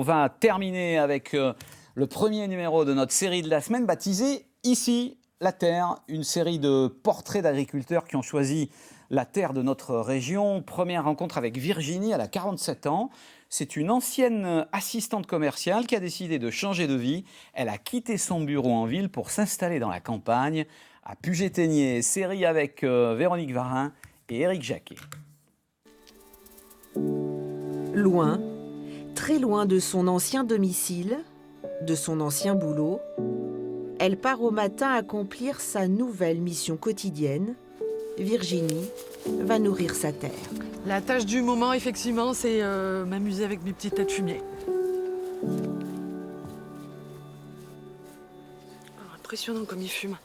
On va terminer avec le premier numéro de notre série de la semaine baptisée « Ici, la Terre », une série de portraits d'agriculteurs qui ont choisi la terre de notre région. Première rencontre avec Virginie, elle a 47 ans. C'est une ancienne assistante commerciale qui a décidé de changer de vie. Elle a quitté son bureau en ville pour s'installer dans la campagne, à Puget-Théniers. Série avec Véronique Varin et Éric Jacquet. Loin, très loin de son ancien domicile, de son ancien boulot, elle part au matin accomplir sa nouvelle mission quotidienne. Virginie va nourrir sa terre. La tâche du moment, effectivement, c'est m'amuser avec mes petites têtes de fumier. Oh, impressionnant comme il fume.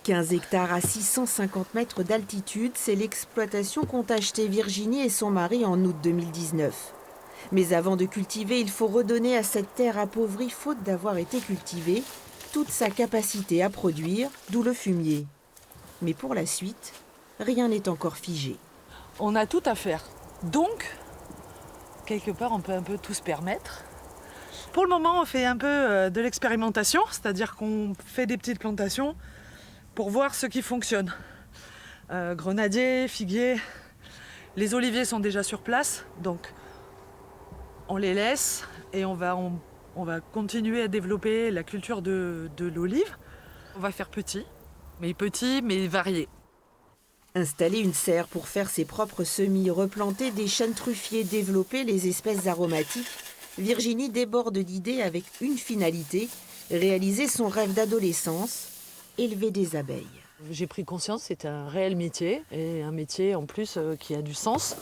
15 hectares à 650 mètres d'altitude, c'est l'exploitation qu'ont acheté Virginie et son mari en août 2019. Mais avant de cultiver, il faut redonner à cette terre appauvrie, faute d'avoir été cultivée, toute sa capacité à produire, d'où le fumier. Mais pour la suite, rien n'est encore figé. On a tout à faire. Donc, quelque part, on peut un peu tout se permettre. Pour le moment, on fait un peu de l'expérimentation, c'est-à-dire qu'on fait des petites plantations pour voir ce qui fonctionne. Grenadiers, figuiers, les oliviers sont déjà sur place, donc on les laisse et on va continuer à développer la culture de l'olive. On va faire petit, mais varié. Installer une serre pour faire ses propres semis, replanter des chênes truffiers, développer les espèces aromatiques, Virginie déborde d'idées avec une finalité, réaliser son rêve d'adolescence, élever des abeilles. J'ai pris conscience que c'était un réel métier, et un métier en plus qui a du sens.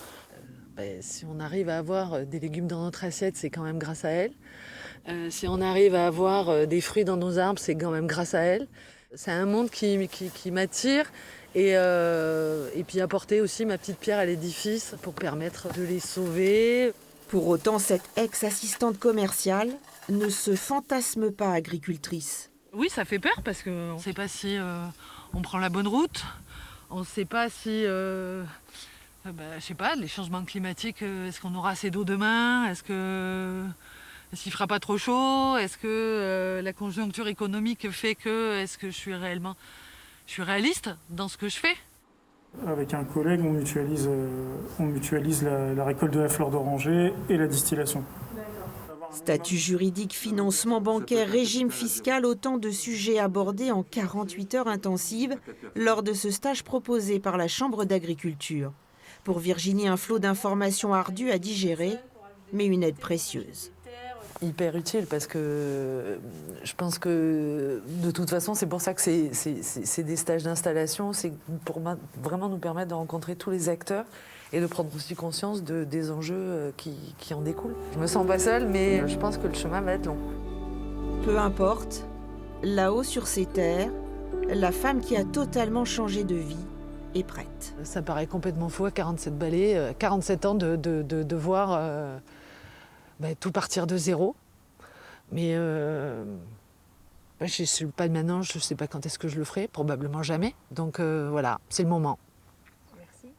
Si on arrive à avoir des légumes dans notre assiette, c'est quand même grâce à elle. Si on arrive à avoir des fruits dans nos arbres, c'est quand même grâce à elle. C'est un monde qui m'attire et puis apporter aussi ma petite pierre à l'édifice pour permettre de les sauver. Pour autant, cette ex-assistante commerciale ne se fantasme pas agricultrice. Oui, ça fait peur parce qu'on ne sait pas si on prend la bonne route, on ne sait pas si... je sais pas, les changements climatiques, est-ce qu'on aura assez d'eau demain? Est-ce qu'il fera pas trop chaud? Est-ce que la conjoncture économique fait que... Est-ce que je suis réaliste dans ce que je fais? Avec un collègue, on mutualise la récolte de la fleur d'oranger et la distillation. Statut juridique, financement bancaire, régime fiscal, autant de sujets abordés en 48 heures intensives lors de ce stage proposé par la Chambre d'agriculture. Pour Virginie, un flot d'informations ardues à digérer, mais une aide précieuse. Hyper utile parce que je pense que de toute façon, c'est pour ça que c'est des stages d'installation, c'est pour vraiment nous permettre de rencontrer tous les acteurs et de prendre aussi conscience des enjeux qui en découlent. Je me sens pas seule, mais je pense que le chemin va être long. Peu importe, là-haut sur ces terres, la femme qui a totalement changé de vie est prête. Ça paraît complètement fou à 47 balais, 47 ans de devoir tout partir de zéro. Mais je ne suis pas de maintenant, je ne sais pas quand est-ce que je le ferai, probablement jamais. Donc voilà, c'est le moment.